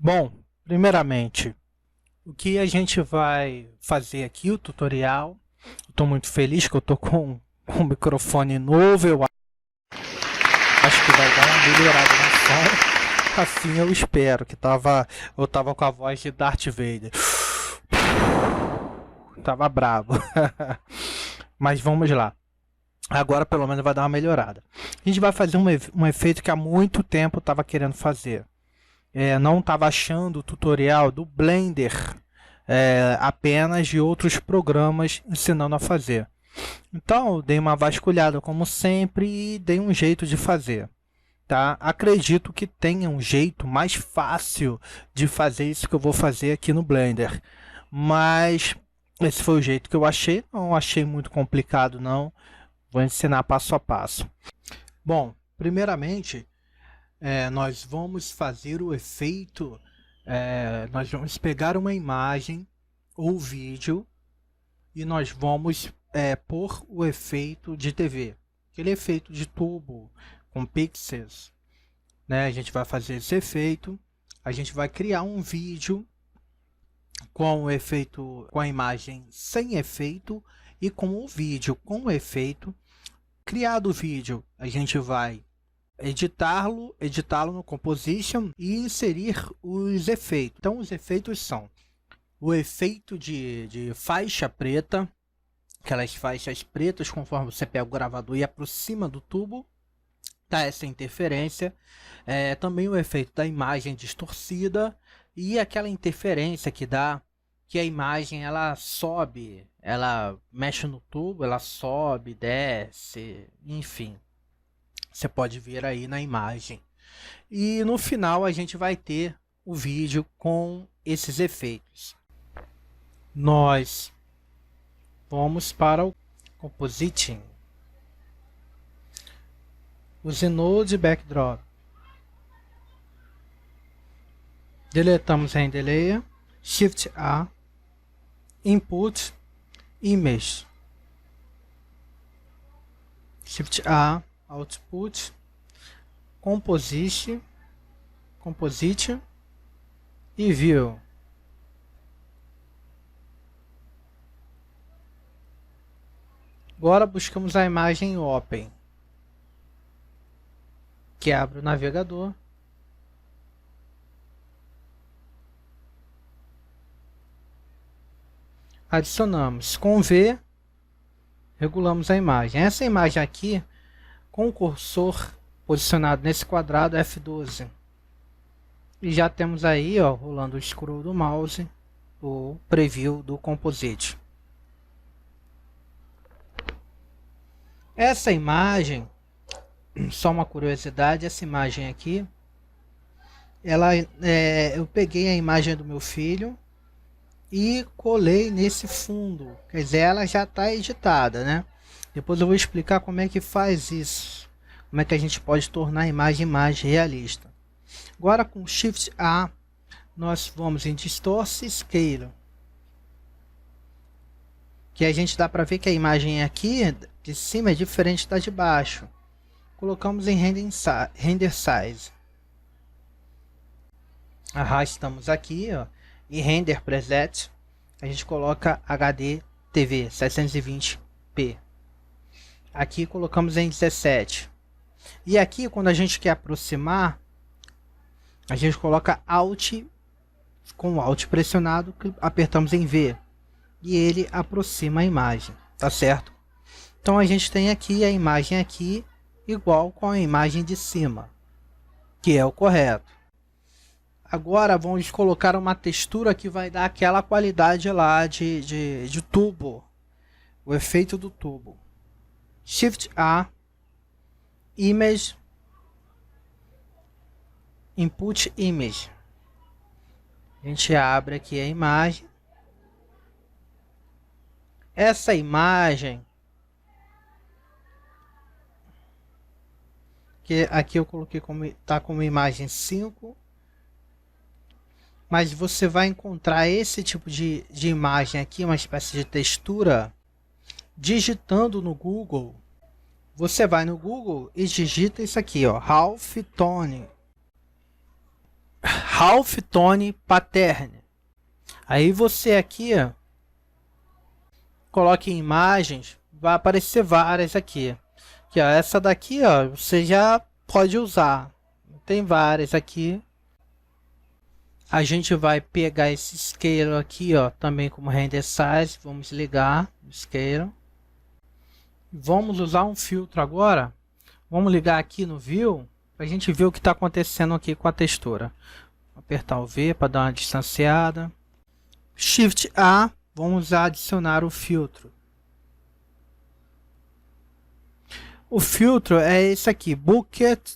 Bom, primeiramente, o que a gente vai fazer aqui, o tutorial. Estou muito feliz que eu estou com um microfone novo, eu acho que vai dar uma melhorada no som. Assim eu espero, que eu tava com a voz de Darth Vader. Tava bravo. Mas vamos lá. Agora pelo menos vai dar uma melhorada. A gente vai fazer um efeito que há muito tempo eu estava querendo fazer. Não estava achando o tutorial do Blender, apenas de outros programas ensinando a fazer. Então eu dei uma vasculhada como sempre e dei um jeito de fazer. Tá? Acredito que tenha um jeito mais fácil de fazer isso que eu vou fazer aqui no Blender. Mas esse foi o jeito que eu achei. Não achei muito complicado não. Vou ensinar passo a passo. Bom, primeiramente nós vamos fazer o efeito. Nós vamos pegar uma imagem ou vídeo e nós vamos pôr o efeito de TV, aquele efeito de tubo com pixels, né? A gente vai fazer esse efeito, a gente vai criar um vídeo com o efeito, com a imagem sem efeito e com o vídeo com efeito. Criado o vídeo, a gente vai editá-lo no Composition e inserir os efeitos. Então os efeitos são o efeito de faixa preta, aquelas faixas pretas conforme você pega o gravador e aproxima do tubo, dá essa interferência. Também o efeito da imagem distorcida e aquela interferência que dá que a imagem ela sobe, ela mexe no tubo, ela sobe, desce, enfim. Você pode ver aí na imagem. E no final a gente vai ter o vídeo com esses efeitos. Nós vamos para o Compositing. Use Node Backdrop. Deletamos Render Layer. Shift A. Input Image. Shift A. Output. Composite e View. Agora buscamos a imagem Open, que abre o navegador. Adicionamos com V, regulamos a imagem. Essa imagem aqui, com o cursor posicionado nesse quadrado F12. E já temos aí, ó, rolando o scroll do mouse, o preview do Composite. Essa imagem, só uma curiosidade, essa imagem aqui, eu peguei a imagem do meu filho e colei nesse fundo. Quer dizer, ela já está editada, né? Depois eu vou explicar como é que faz isso. Como é que a gente pode tornar a imagem mais realista. Agora com Shift A, nós vamos em Distorce Scale. Que a gente dá para ver que a imagem aqui de cima é diferente da de baixo. Colocamos em Render Size. Arrastamos aqui, ó, e Render Preset. A gente coloca HD TV 720p. Aqui colocamos em 17. E aqui, quando a gente quer aproximar, a gente coloca Alt, com o Alt pressionado, apertamos em V. E ele aproxima a imagem, tá certo? Então a gente tem aqui a imagem aqui, igual com a imagem de cima, que é o correto. Agora vamos colocar uma textura que vai dar aquela qualidade lá de tubo, o efeito do tubo. Shift A, Image, Input Image. A gente abre aqui a imagem. Essa imagem, que aqui eu coloquei como tá como imagem 5, mas você vai encontrar esse tipo de imagem aqui, uma espécie de textura, digitando no Google. Você vai no Google e digita isso aqui, ó, Halftone. Half Tone Pattern. Aí você aqui, ó, coloque em imagens, vai aparecer várias aqui. Que ó, essa daqui, ó, você já pode usar. Tem várias aqui. A gente vai pegar esse scale aqui, ó, também como render size. Vamos ligar o scale. Vamos usar um filtro agora. Vamos ligar aqui no View para a gente ver o que está acontecendo aqui com a textura. Vou apertar o V para dar uma distanciada. Shift A, vamos adicionar o filtro. O filtro é esse aqui, Bucket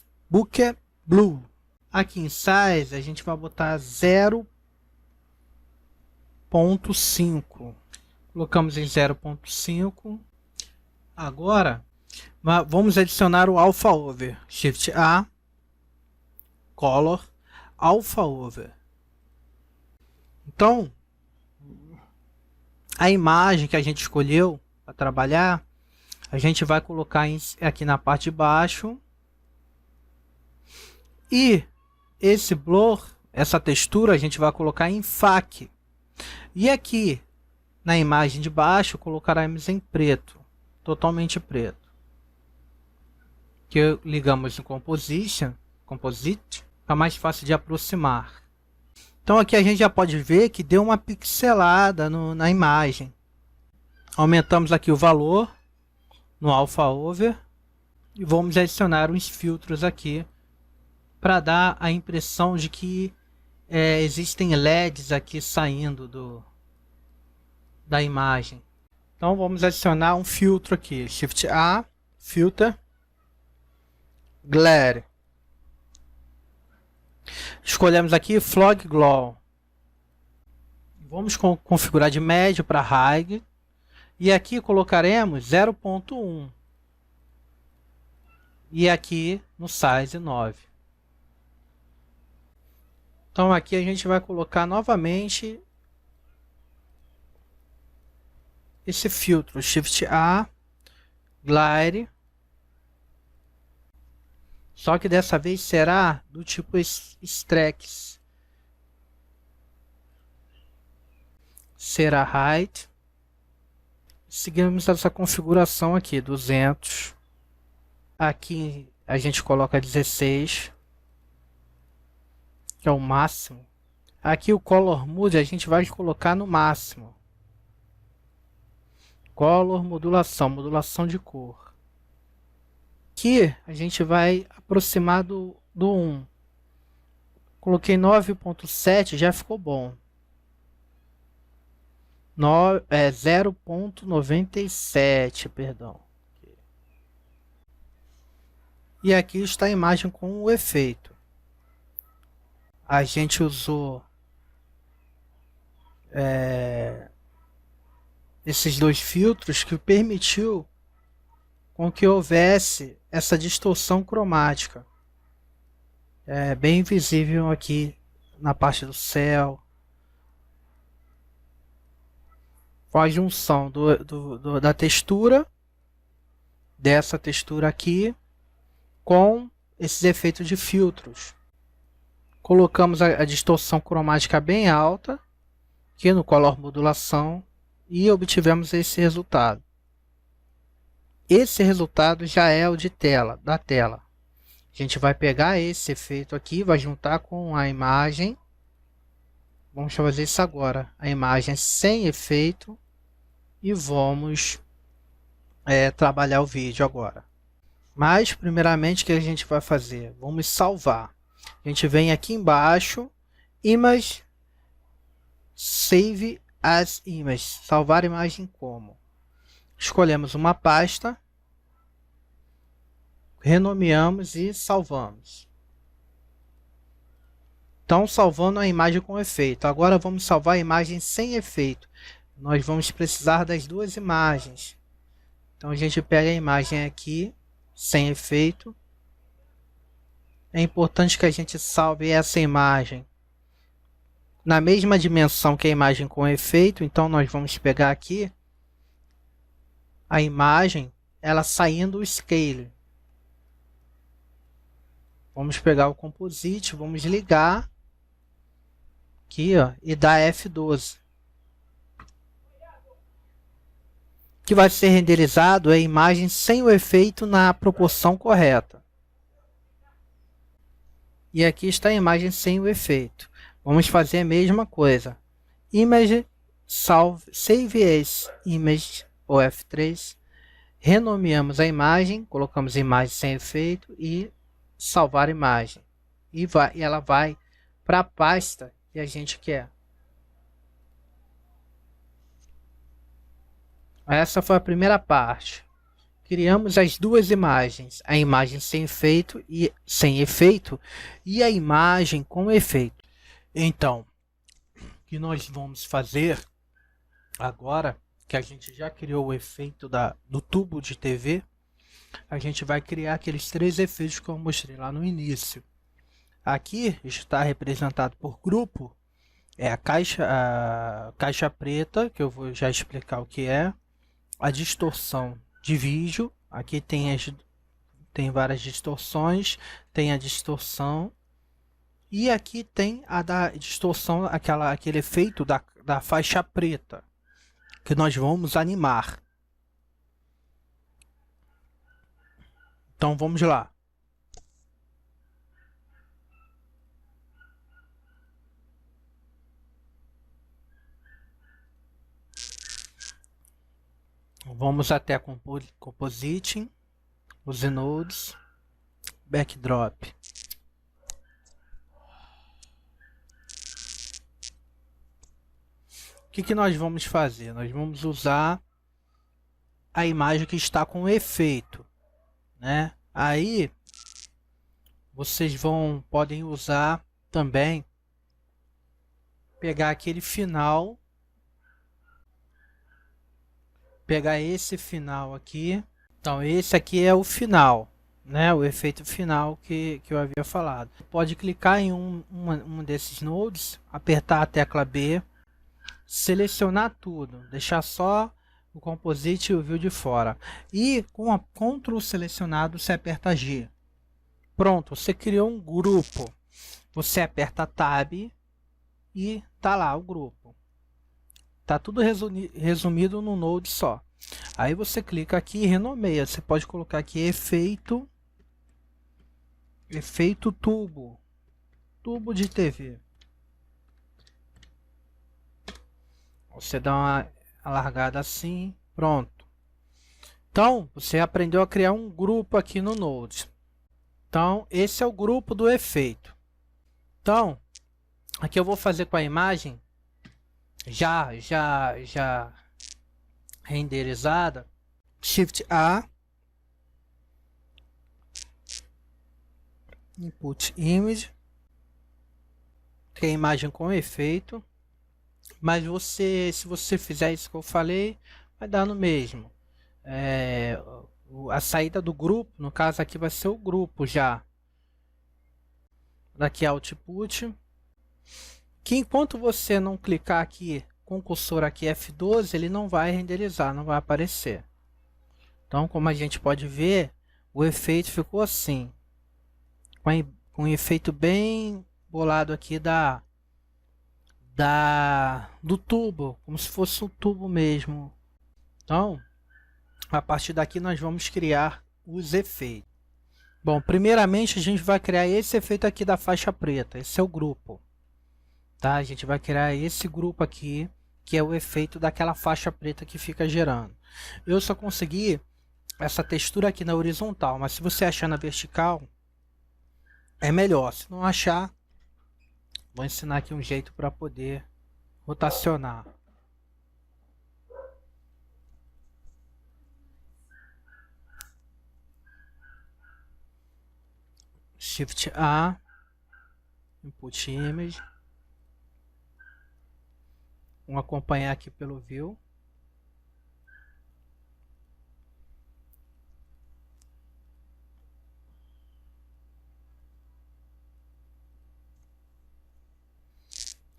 Blue. Aqui em Size a gente vai botar 0.5. Colocamos em 0.5. Agora vamos adicionar o Alpha Over. Shift A, Color, Alpha Over. Então, a imagem que a gente escolheu para trabalhar, a gente vai colocar aqui na parte de baixo. E esse blur, essa textura, a gente vai colocar em FAC. E aqui na imagem de baixo colocaremos em preto, totalmente preto. Que ligamos em Composite, fica mais fácil de aproximar. Então aqui a gente já pode ver que deu uma pixelada na imagem. Aumentamos aqui o valor no Alpha Over e vamos adicionar uns filtros aqui para dar a impressão de que existem LEDs aqui saindo da imagem. Então vamos adicionar um filtro aqui, Shift A, Filter, Glare. Escolhemos aqui Fog Glow. Vamos configurar de médio para high. E aqui colocaremos 0.1. E aqui no size 9. Então aqui a gente vai colocar novamente esse filtro, Shift A, Glide. Só que dessa vez será do tipo Strex. Será Height. Seguimos essa configuração aqui, 200. Aqui a gente coloca 16, que é o máximo. Aqui o Color Mode a gente vai colocar no máximo. Color modulação de cor. Aqui a gente vai aproximar do 1. Coloquei 9.7, já ficou bom. 0.97, perdão. E aqui está a imagem com o efeito. A gente usou esses dois filtros que permitiu com que houvesse essa distorção cromática. É bem visível aqui na parte do céu. Com a junção da textura, dessa textura aqui, com esses efeitos de filtros. Colocamos a distorção cromática bem alta, aqui no Color Modulação, e obtivemos esse resultado. Esse resultado já é o da tela. A gente vai pegar esse efeito aqui, vai juntar com a imagem. Vamos fazer isso agora. A imagem sem efeito. E vamos trabalhar o vídeo agora. Mas, primeiramente, o que a gente vai fazer? Vamos salvar. A gente vem aqui embaixo. Image. Save as image. Salvar imagem como? Escolhemos uma pasta. Renomeamos e salvamos. Então, salvando a imagem com efeito. Agora vamos salvar a imagem sem efeito. Nós vamos precisar das duas imagens. Então a gente pega a imagem aqui, sem efeito. É importante que a gente salve essa imagem na mesma dimensão que a imagem com efeito. Então nós vamos pegar aqui a imagem, ela saindo o scale. Vamos pegar o Composite, vamos ligar aqui, ó, e dá F12. O que vai ser renderizado é a imagem sem o efeito na proporção correta. E aqui está a imagem sem o efeito. Vamos fazer a mesma coisa. Image, save as image, ou F3. Renomeamos a imagem, colocamos imagem sem efeito e salvar imagem. E ela vai para a pasta que a gente quer. Essa foi a primeira parte. Criamos as duas imagens, a imagem sem efeito e a imagem com efeito. Então, o que nós vamos fazer agora, que a gente já criou o efeito do tubo de TV, a gente vai criar aqueles 3 efeitos que eu mostrei lá no início. Aqui está representado por grupo, é a caixa preta, que eu vou já explicar o que é, a distorção de vídeo, aqui tem várias distorções, tem a distorção, e aqui tem a da distorção, aquele efeito da faixa preta, que nós vamos animar. Então vamos lá. Vamos até Compositing, os nodes, Backdrop. O que nós vamos fazer? Nós vamos usar a imagem que está com efeito, né? Aí vocês podem usar também, pegar aquele final, pegar esse final aqui. Então esse aqui é o final, né? O efeito final que eu havia falado. Pode clicar em um desses nodes, apertar a tecla B, selecionar tudo, deixar só o Composite e o View de fora. E com a Ctrl selecionado, você aperta G. Pronto, você criou um grupo. Você aperta Tab e tá lá o grupo. Tá tudo resumido num node só. Aí você clica aqui e renomeia. Você pode colocar aqui efeito tubo de TV. Você dá uma alargada assim, pronto. Então, você aprendeu a criar um grupo aqui no Node. Então, esse é o grupo do efeito. Então, aqui eu vou fazer com a imagem já renderizada. Shift A, Input Image, tem a imagem com efeito. Mas se você fizer isso que eu falei, vai dar no mesmo. A saída do grupo, no caso aqui vai ser o grupo já. Daqui Output. Que enquanto você não clicar aqui com o cursor aqui F12, ele não vai renderizar, não vai aparecer. Então, como a gente pode ver, o efeito ficou assim. Com um efeito bem bolado aqui do tubo, como se fosse um tubo mesmo. Então, a partir daqui nós vamos criar os efeitos. Bom, primeiramente a gente vai criar esse efeito aqui da faixa preta, esse é o grupo. Tá? A gente vai criar esse grupo aqui, que é o efeito daquela faixa preta que fica gerando. Eu só consegui essa textura aqui na horizontal, mas se você achar na vertical, é melhor. Se não achar, vou ensinar aqui um jeito para poder rotacionar. Shift A, Input Image. Vamos acompanhar aqui pelo View.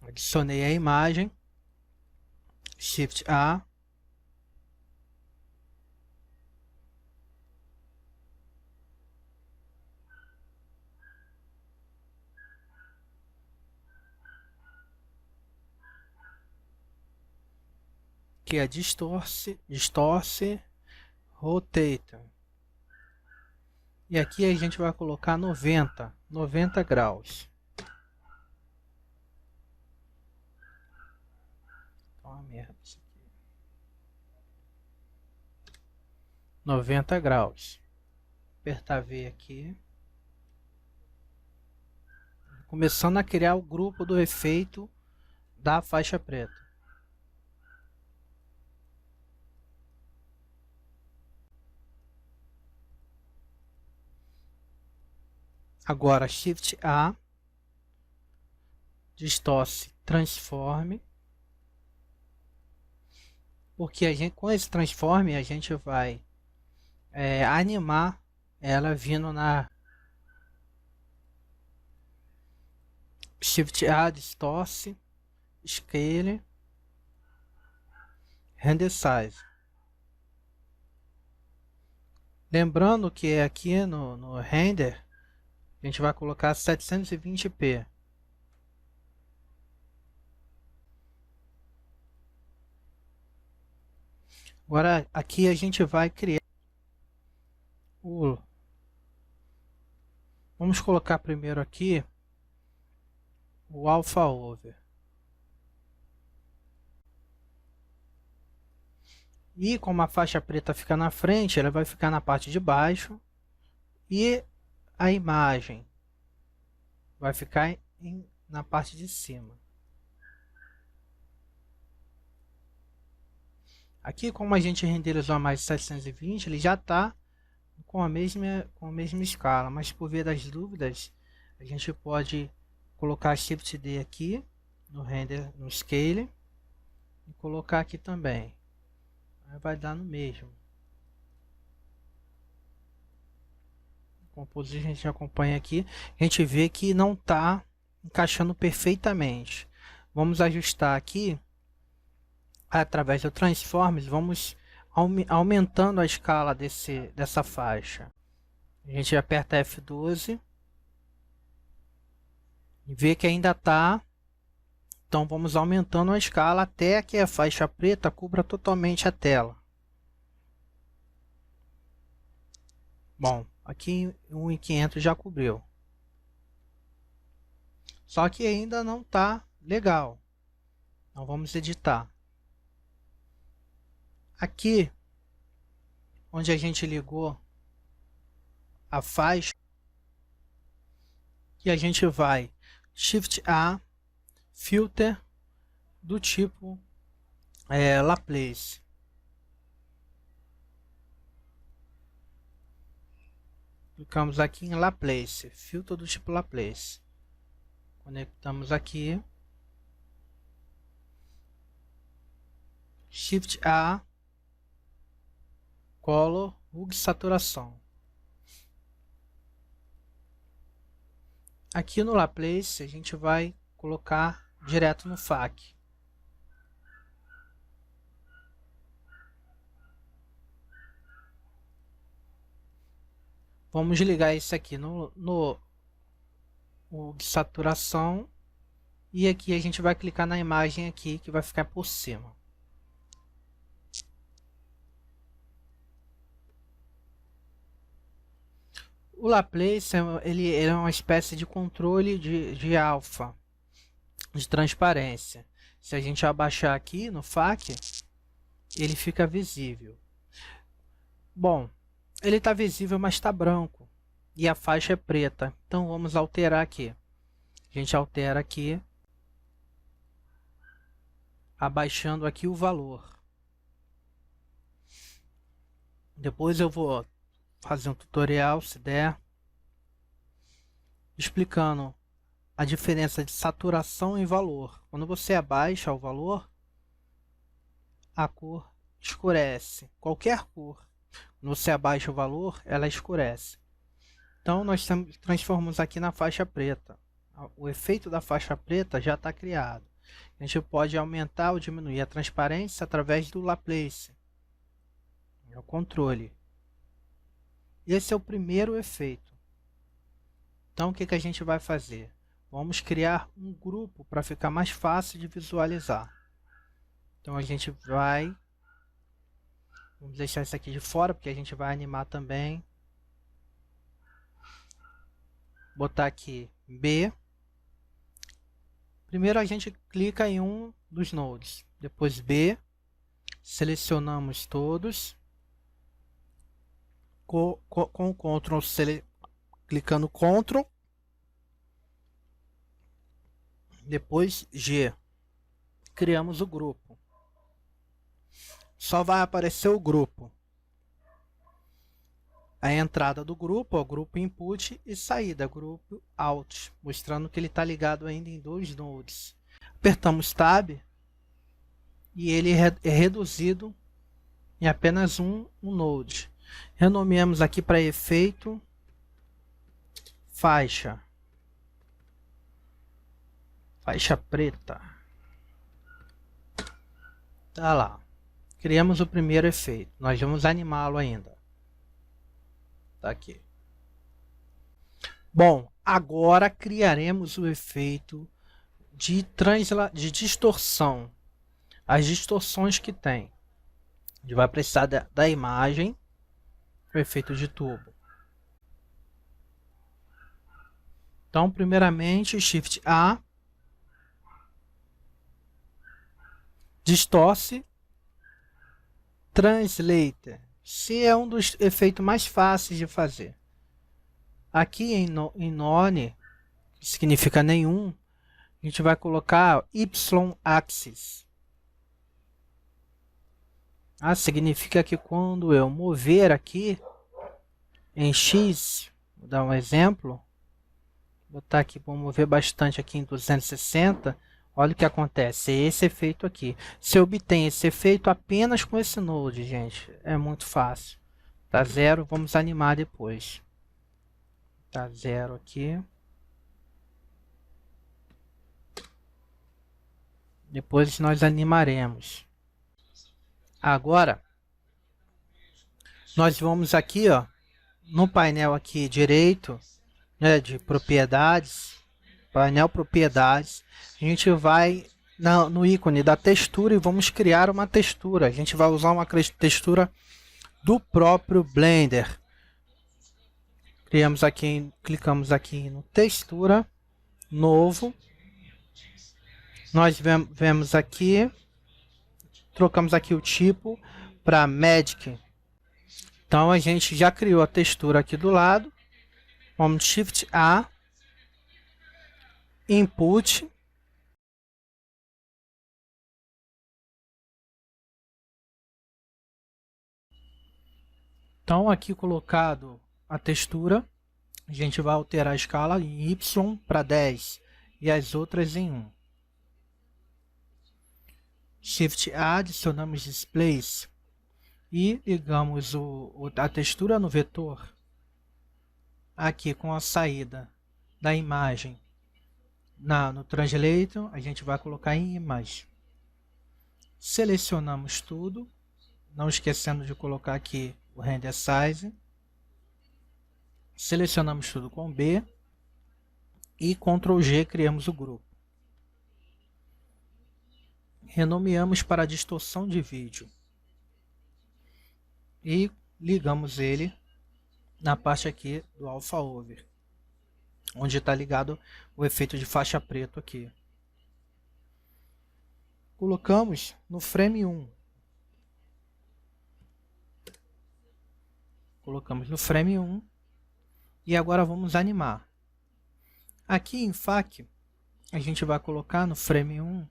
Adicionei a imagem. Shift A. que é distorce, rotate. E aqui a gente vai colocar 90 graus. Tá uma merda isso aqui. 90 graus. Apertar V aqui. Começando a criar o grupo do efeito da faixa preta. Agora Shift A, distorce, transforme, porque a gente, com esse transforme a gente vai animar ela vindo na Shift A, distorce, scale, render size. Lembrando que aqui no render a gente vai colocar 720p. Agora aqui a gente vai criar o... Vamos colocar primeiro aqui o alpha over. E como a faixa preta fica na frente, ela vai ficar na parte de baixo. E a imagem vai ficar na parte de cima. Aqui, como a gente renderizou a mais de 720, ele já está com a mesma escala, mas por via das dúvidas, a gente pode colocar Shift D aqui no render, no scale, e colocar aqui também. Aí vai dar no mesmo. Composition, a gente acompanha aqui, a gente vê que não está encaixando perfeitamente. Vamos ajustar aqui através do Transforms, vamos aumentando a escala dessa faixa. A gente aperta F12 e vê que ainda está. Então vamos aumentando a escala até que a faixa preta cubra totalmente a tela. Bom, aqui 1.500 já cobriu. Só que ainda não está legal. Então vamos editar. Aqui, onde a gente ligou a faixa, e a gente vai Shift A, Filter do tipo Laplace. Clicamos aqui em Laplace, filtro do tipo Laplace. Conectamos aqui. Shift A, Color, Hue, Saturação. Aqui no Laplace a gente vai colocar direto no FAC. Vamos ligar isso aqui no de saturação, e aqui a gente vai clicar na imagem aqui que vai ficar por cima. O Laplace ele é uma espécie de controle de alfa, de transparência. Se a gente abaixar aqui no FAC, ele fica visível. Bom, ele está visível, mas está branco. E a faixa é preta. Então vamos alterar aqui. A gente altera aqui, abaixando aqui o valor. Depois eu vou fazer um tutorial, se der, explicando a diferença de saturação e valor. Quando você abaixa o valor, a cor escurece. Qualquer cor. Quando você abaixa o valor, ela escurece. Então nós transformamos aqui na faixa preta. O efeito da faixa preta já está criado. A gente pode aumentar ou diminuir a transparência através do Laplace. É o controle. Esse é o primeiro efeito. Então o que a gente vai fazer? Vamos criar um grupo para ficar mais fácil de visualizar. Então a gente vai... Vamos deixar isso aqui de fora, porque a gente vai animar também. Botar aqui B. Primeiro a gente clica em um dos nodes. Depois B. Selecionamos todos. Com o Ctrl, clicando Ctrl. Depois G. Criamos o grupo. Só vai aparecer o grupo. A entrada do grupo, o grupo input, e saída, grupo out, mostrando que ele está ligado ainda em 2 nodes. Apertamos Tab e ele é reduzido em apenas um node. Renomeamos aqui para efeito faixa preta. Tá lá. Criamos o primeiro efeito. Nós vamos animá-lo ainda. Tá aqui. Bom, agora criaremos o efeito de distorção. As distorções que tem. A gente vai precisar da imagem. O efeito de tubo. Então, primeiramente, Shift A. Distorce. Translator. Se é um dos efeitos mais fáceis de fazer. Aqui em None, que significa nenhum, a gente vai colocar Y-axis. Significa que quando eu mover aqui em X, vou dar um exemplo, vou botar aqui, vou mover bastante aqui em 260, olha o que acontece, é esse efeito aqui. Se eu obtenho esse efeito apenas com esse node, gente, é muito fácil. Tá 0, vamos animar depois. Tá 0 aqui. Depois nós animaremos. Agora, nós vamos aqui, ó, no painel aqui direito, né, de propriedades, painel propriedades, a gente vai no ícone da textura e vamos criar uma textura. A gente vai usar uma textura do próprio Blender. Criamos aqui, clicamos aqui no textura, novo. Nós vemos aqui, trocamos aqui o tipo para Magic. Então a gente já criou a textura aqui do lado. Vamos Shift A, Input. Então aqui colocado a textura, a gente vai alterar a escala em Y para 10 e as outras em 1. Shift A, adicionamos Displace e ligamos a textura no vetor aqui com a saída da imagem no Translator, a gente vai colocar em Image. Selecionamos tudo, não esquecendo de colocar aqui o Render Size. Selecionamos tudo com B e Ctrl G, criamos o grupo. Renomeamos para distorção de vídeo e ligamos ele na parte aqui do Alpha Over, onde está ligado o efeito de faixa preto aqui. Colocamos no frame 1. Colocamos no frame 1 e agora vamos animar. Aqui em FAC, a gente vai colocar no frame 1,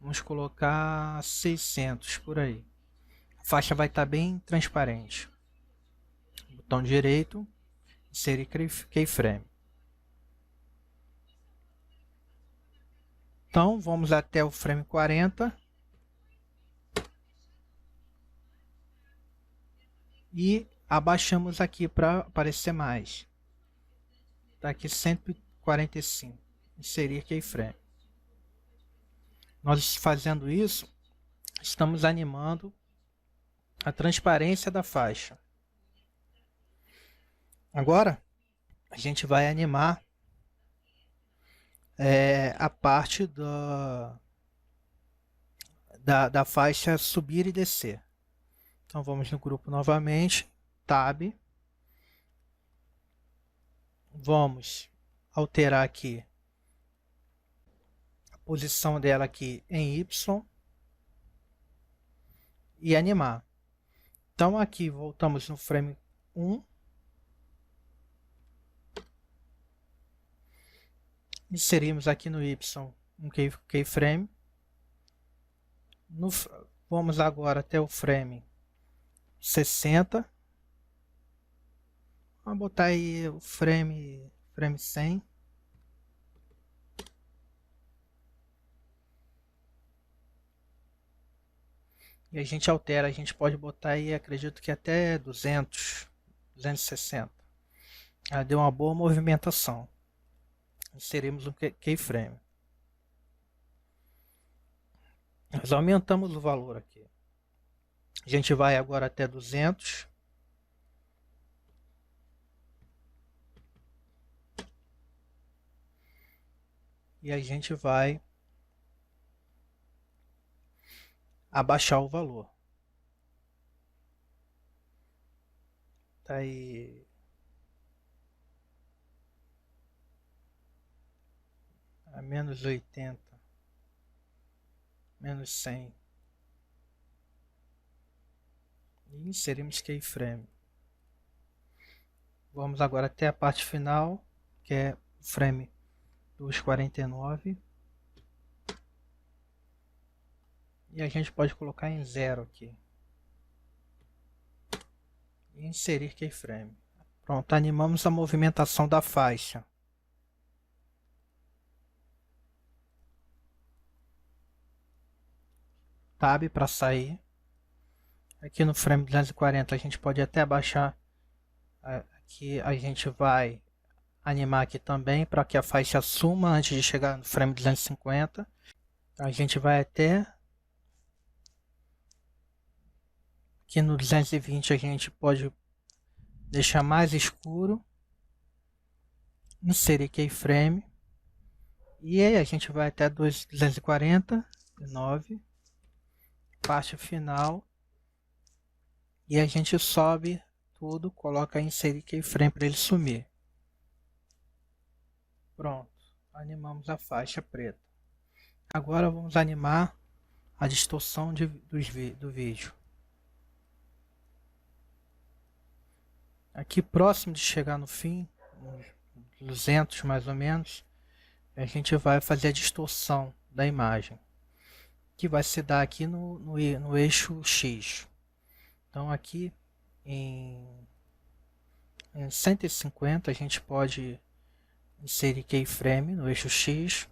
vamos colocar 600 por aí. A faixa vai estar bem transparente. Botão direito, inserir keyframe. Então vamos até o frame 40 e abaixamos aqui para aparecer mais. Está aqui 145. Inserir keyframe. Nós fazendo isso, estamos animando a transparência da faixa. Agora, a gente vai animar a parte da faixa subir e descer. Então vamos no grupo novamente, Tab. Vamos alterar aqui a posição dela aqui em Y e animar. Então aqui voltamos no frame 1. Inserimos aqui no Y um keyframe. Vamos agora até o frame 60. Vamos botar aí o frame 100. E a gente altera, a gente pode botar aí, acredito que até 200, 260. Ela deu uma boa movimentação. Inserimos um keyframe. Nós aumentamos o valor aqui. A gente vai agora até 200. E a gente vai abaixar o valor. Tá aí. A menos 80. Menos 100. E inserimos keyframe. Vamos agora até a parte final, que é o frame 249. E a gente pode colocar em 0 aqui. E inserir keyframe. Pronto, animamos a movimentação da faixa. Tab para sair. Aqui no frame 240 a gente pode até abaixar. Aqui a gente vai animar aqui também para que a faixa suma antes de chegar no frame 250. A gente vai até aqui no 220 a gente pode deixar mais escuro, inserir keyframe e aí a gente vai até 249, parte final, e a gente sobe tudo, coloca inserir keyframe para ele sumir. Pronto, animamos a faixa preta. Agora vamos animar a distorção do vídeo. Aqui próximo de chegar no fim, uns 200 mais ou menos, a gente vai fazer a distorção da imagem, que vai se dar aqui no eixo X. Então aqui em 150 a gente pode inserir keyframe no eixo X,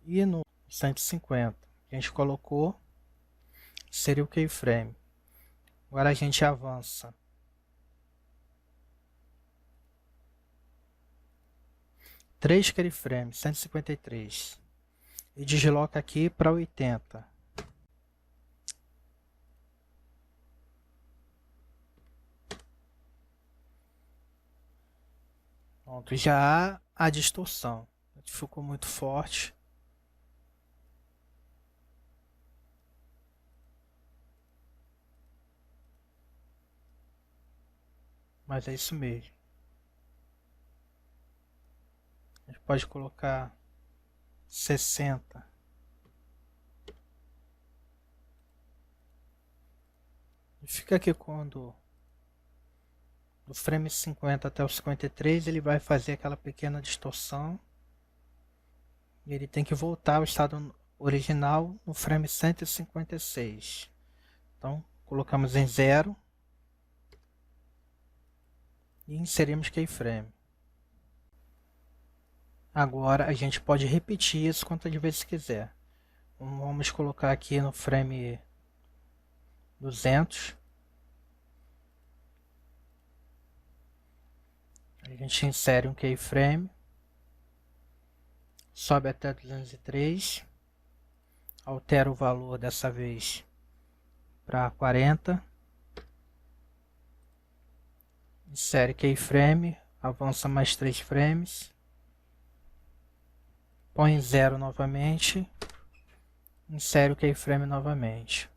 e no 150 a gente colocou, inseriu o keyframe. Agora a gente avança 3 keyframes, 153, e desloca aqui para 80. Pronto, já há a distorção. Ficou muito forte. Mas é isso mesmo. A gente pode colocar 60. E fica aqui quando do frame 50 até o 53 ele vai fazer aquela pequena distorção. E ele tem que voltar ao estado original no frame 156. Então colocamos em 0 e inserimos keyframe. Agora a gente pode repetir isso quantas vezes quiser. Vamos colocar aqui no frame 200. A gente insere um keyframe, sobe até 203, altera o valor dessa vez para 40, insere keyframe, avança mais 3 frames, põe em 0 novamente, insere o keyframe novamente.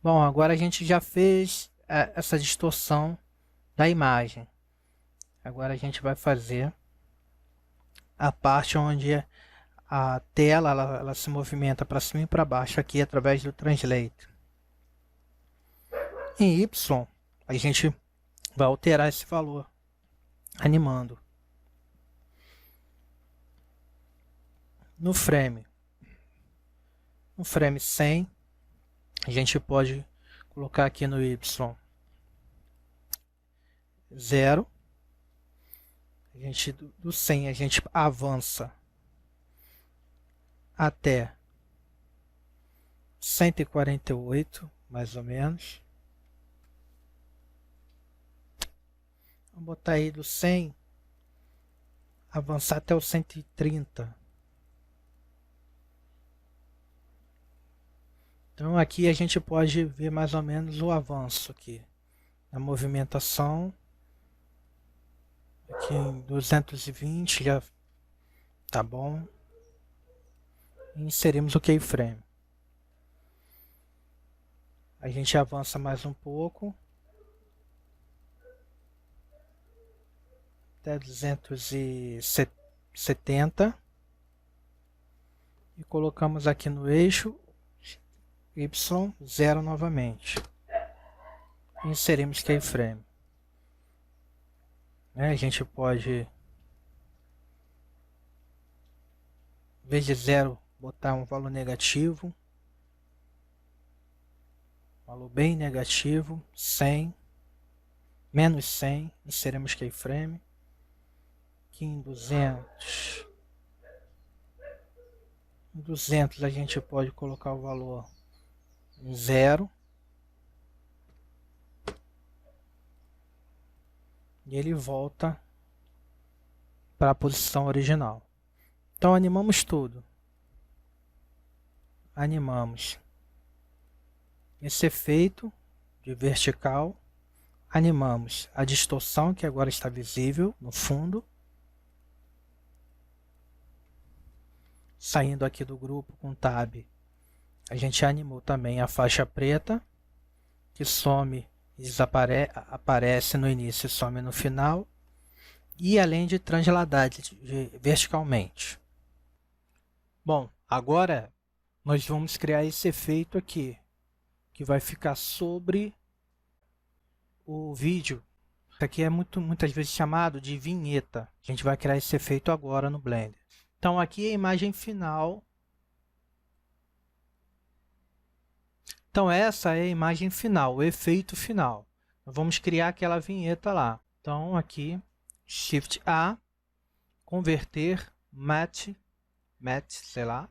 Bom, agora a gente já fez essa distorção da imagem. Agora a gente vai fazer a parte onde a tela ela se movimenta para cima e para baixo aqui através do Translate. Em Y, a gente vai alterar esse valor animando. No frame 100, a gente pode colocar aqui no Y 0. Do 100 a gente avança até 148, mais ou menos. Vamos botar aí do 100, avançar até o 130. Então aqui a gente pode ver mais ou menos o avanço aqui. A movimentação. Aqui em 220 já tá bom. E inserimos o keyframe. A gente avança mais um pouco. Até 270. E colocamos aqui no eixo Y 0 novamente. E inserimos keyframe. A gente pode, em vez de 0, botar um valor negativo. Valor bem negativo. 100. Menos 100. Inserimos keyframe. Aqui em 200. Em 200 a gente pode colocar o valor em 0. E ele volta para a posição original. Então animamos tudo. Animamos esse efeito de vertical. Animamos a distorção, que agora está visível no fundo. Saindo aqui do grupo com Tab, a gente animou também a faixa preta, que some e aparece no início e some no final. E além de transladar verticalmente. Bom, agora nós vamos criar esse efeito aqui, que vai ficar sobre o vídeo. Isso aqui é muitas vezes chamado de vinheta. A gente vai criar esse efeito agora no Blender. Então aqui é a imagem final. Então essa é a imagem final, o efeito final. Vamos criar aquela vinheta lá. Então aqui, Shift A, converter, matte, sei lá.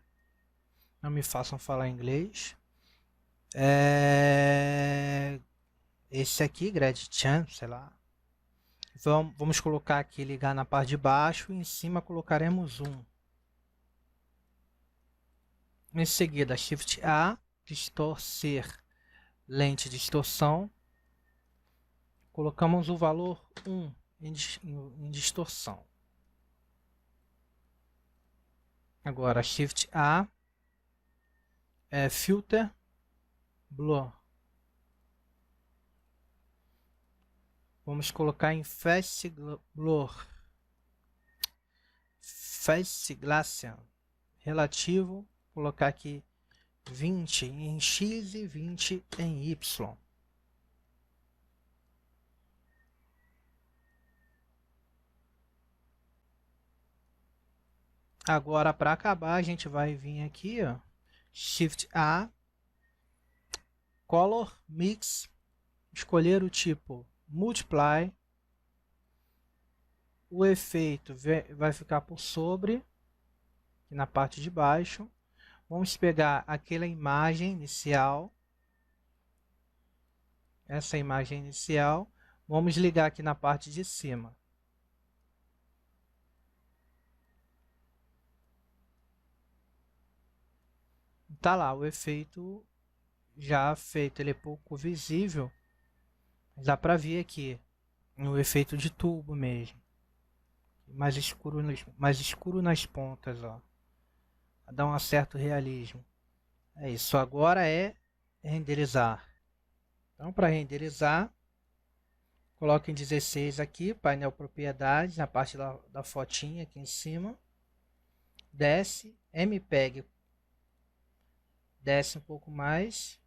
Não me façam falar inglês. Esse aqui, Gradient, sei lá. Vamos colocar aqui, ligar na parte de baixo, e em cima colocaremos 1. Em seguida, Shift A, distorcer, lente de distorção. Colocamos o valor 1 em distorção. Agora, Shift A, Filter, Blur. Vamos colocar em Face Blur. Face Gradient. Relativo, colocar aqui 20 em X e 20 em Y. Agora, para acabar, a gente vai vir aqui, ó, Shift A, Color Mix, escolher o tipo Multiply. O efeito vai ficar por sobre, aqui na parte de baixo. Vamos pegar aquela imagem inicial, essa imagem inicial, vamos ligar aqui na parte de cima. Tá lá o efeito já feito, ele é pouco visível, mas dá para ver aqui no efeito de tubo mesmo, mais escuro nas pontas, ó, dá um certo realismo. É isso, agora é renderizar. Então, para renderizar, coloque em 16 aqui, painel propriedades, na parte da fotinha aqui em cima. Desce, MPEG, desce um pouco mais.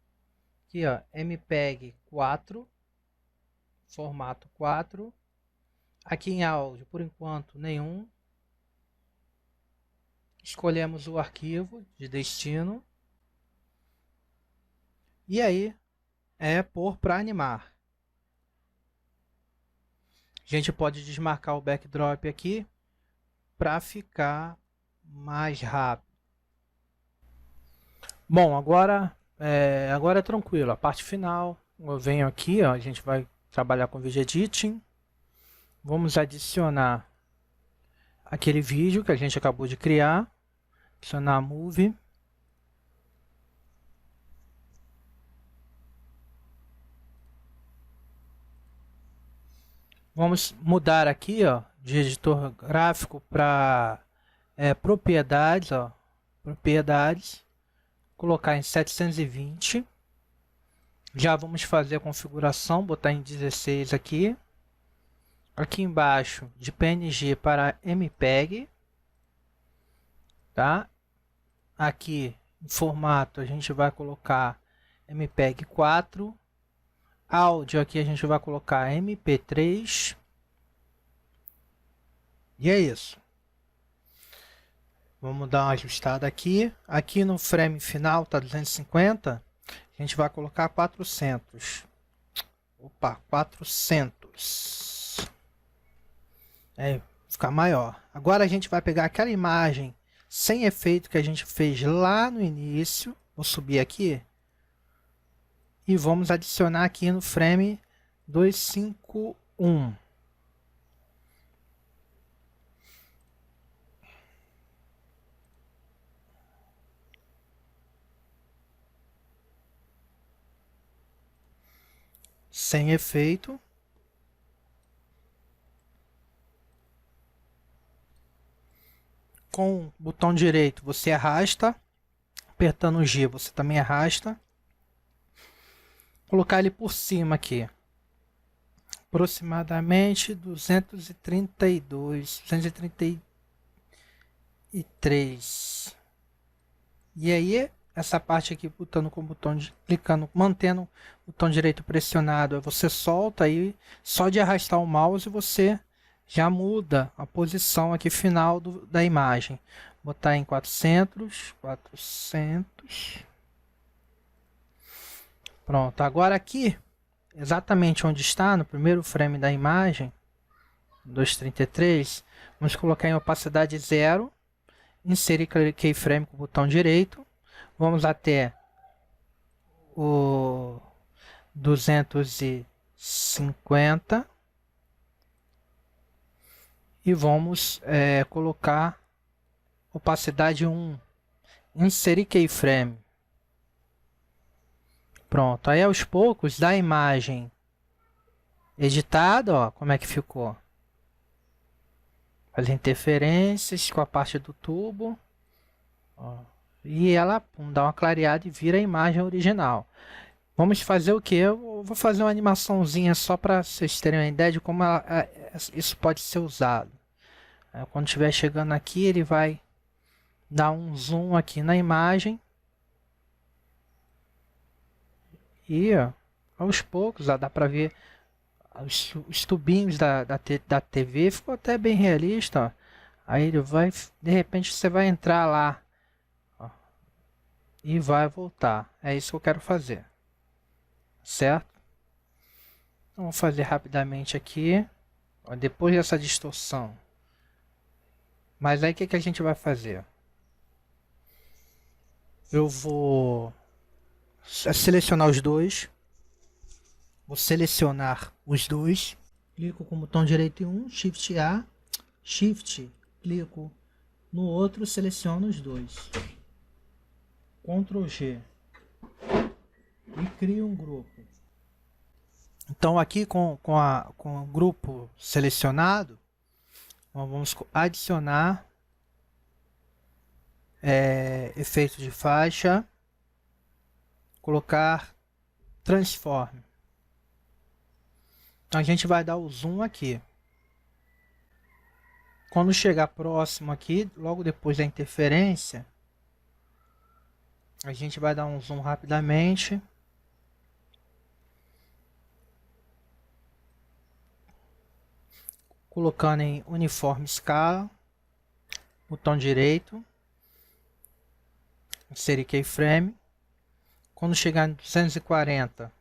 Aqui, ó, MPEG 4, formato 4. Aqui em áudio, por enquanto, nenhum. Escolhemos o arquivo de destino. E aí, é pôr para animar. A gente pode desmarcar o backdrop aqui para ficar mais rápido. Bom, agora é tranquilo. A parte final, eu venho aqui, ó, a gente vai trabalhar com Video Editing. Vamos adicionar aquele vídeo que a gente acabou de criar. Adicionar a Movie. Vamos mudar aqui, ó, de editor gráfico para propriedades, ó, propriedades, colocar em 720. Já vamos fazer a configuração, botar em 16 aqui. Aqui embaixo, de PNG para MPEG, tá? Aqui em formato a gente vai colocar MPEG 4. Áudio aqui a gente vai colocar MP3. E é isso. Vamos dar uma ajustada aqui. Aqui no frame final tá 250. A gente vai colocar 400. Opa, 400. Ficar maior. Agora a gente vai pegar aquela imagem sem efeito que a gente fez lá no início. Vou subir aqui. E vamos adicionar aqui no frame 251. Sem efeito. Com o botão direito você arrasta. Apertando o G você também arrasta. Colocar ele por cima aqui. Aproximadamente 232, 233. E aí, essa parte aqui, clicando, mantendo o botão direito pressionado, você solta aí, só de arrastar o mouse você já muda a posição aqui final da imagem. Botar em 400, 400. Pronto, agora aqui, exatamente onde está, no primeiro frame da imagem, 233, vamos colocar em opacidade 0, inserir keyframe com o botão direito, vamos até o 250 e vamos colocar opacidade 1, inserir keyframe. Pronto, aí aos poucos da imagem editada, ó, como é que ficou. As interferências com a parte do tubo, ó, e ela dá uma clareada e vira a imagem original. Vamos fazer o que? Eu vou fazer uma animaçãozinha só para vocês terem uma ideia de como isso pode ser usado. Quando estiver chegando aqui, ele vai dar um zoom aqui na imagem. E ó, aos poucos dá para ver os tubinhos da TV, ficou até bem realista. Ó. Aí ele vai, de repente você vai entrar lá, ó, e vai voltar. É isso que eu quero fazer, certo? Então, vou fazer rapidamente aqui, ó, depois dessa distorção. Mas aí o que a gente vai fazer? Eu vou selecionar os dois. Vou selecionar os dois. Clico com o botão direito em um, Shift A, Shift, clico no outro, seleciono os dois. Ctrl G. E crio um grupo. Então aqui com o grupo selecionado, vamos adicionar efeito de faixa. colocar transform. Então a gente vai dar o zoom aqui. Quando chegar próximo aqui, logo depois da interferência, a gente vai dar um zoom rapidamente. Colocando em Uniform Scala, botão direito, inserir keyframe. Quando chegar em 240,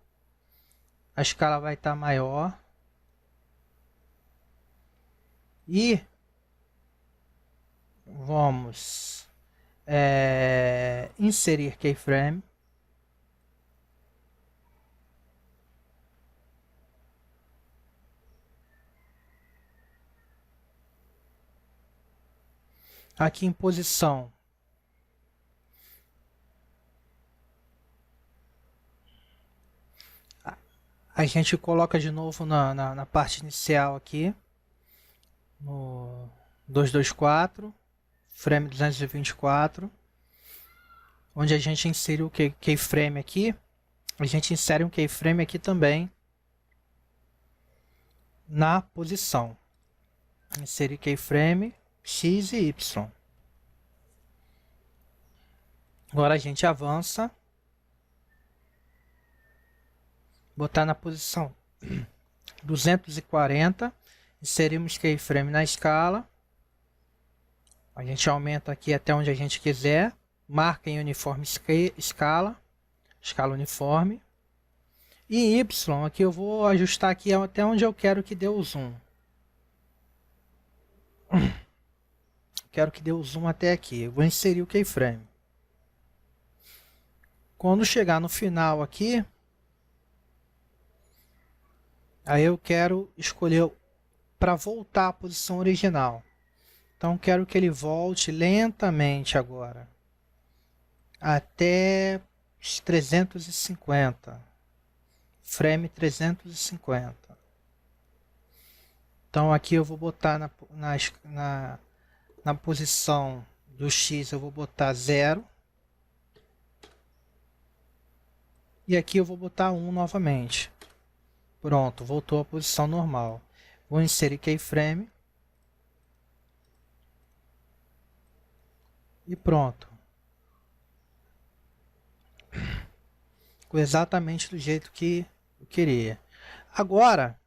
a escala vai estar maior. E vamos inserir keyframe. Aqui em posição, a gente coloca de novo na parte inicial aqui, no 224, frame 224, onde a gente inseriu o keyframe aqui, a gente insere um keyframe aqui também, na posição. Inserir keyframe X e Y. Agora a gente avança. Botar na posição 240. Inserimos keyframe na escala. A gente aumenta aqui até onde a gente quiser. Marca em uniforme escala. Escala uniforme. E em Y, aqui eu vou ajustar aqui até onde eu quero que dê o zoom. Quero que dê o zoom até aqui. Eu vou inserir o keyframe. Quando chegar no final aqui, aí eu quero escolher para voltar à posição original. Então quero que ele volte lentamente agora até os 350. Frame 350. Então aqui eu vou botar na posição do X, eu vou botar 0. E aqui eu vou botar 1 novamente. Pronto, voltou à posição normal. Vou inserir keyframe. E pronto. Ficou exatamente do jeito que eu queria. Agora,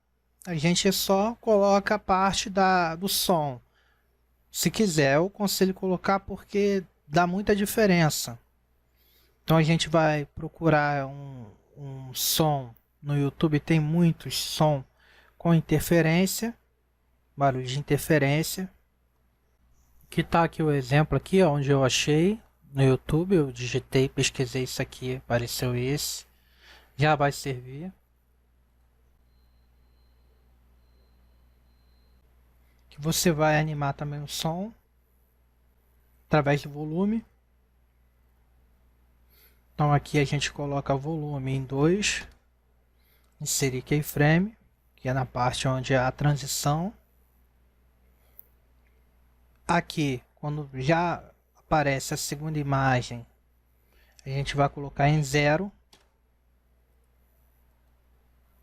a gente só coloca a parte do som. Se quiser, eu aconselho colocar porque dá muita diferença. Então a gente vai procurar um som. No YouTube tem muitos som com interferência, barulho de interferência. Que está aqui o exemplo aqui, onde eu achei no YouTube, eu digitei, pesquisei isso aqui, apareceu esse. Já vai servir. Que você vai animar também o som através do volume. Então aqui a gente coloca o volume em 2, inserir keyframe, que é na parte onde há a transição. Aqui, quando já aparece a segunda imagem, a gente vai colocar em 0.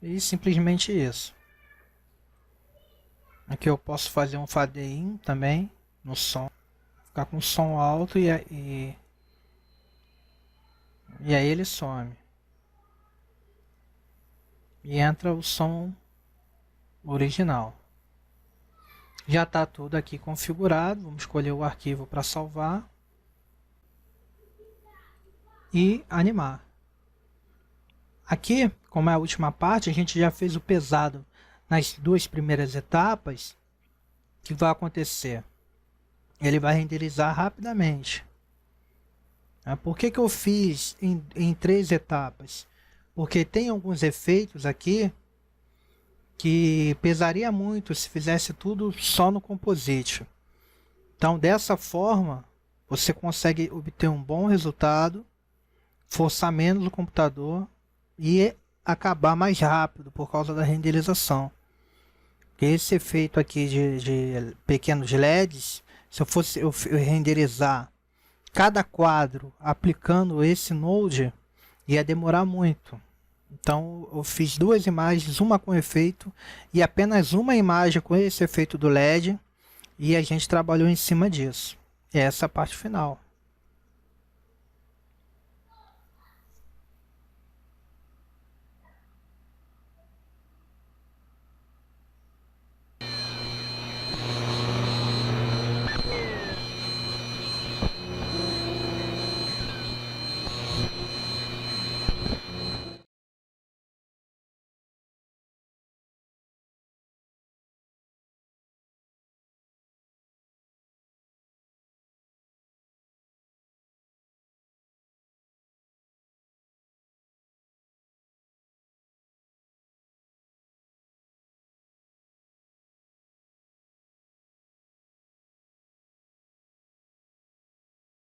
E simplesmente isso. Aqui eu posso fazer um fade in também no som. Ficar com som alto e aí ele some. E entra o som original. Já está tudo aqui configurado. Vamos escolher o arquivo para salvar. E animar. Aqui, como é a última parte, a gente já fez o pesado nas duas primeiras etapas. O que vai acontecer? Ele vai renderizar rapidamente. Por que eu fiz em 3 etapas? Porque tem alguns efeitos aqui que pesaria muito se fizesse tudo só no Composite. Então, dessa forma, você consegue obter um bom resultado, forçar menos o computador e acabar mais rápido por causa da renderização. Esse efeito aqui de pequenos LEDs, se eu fosse renderizar cada quadro aplicando esse Node, ia demorar muito. Então eu fiz duas imagens, uma com efeito e apenas uma imagem com esse efeito do LED, e a gente trabalhou em cima disso. E essa é a parte final.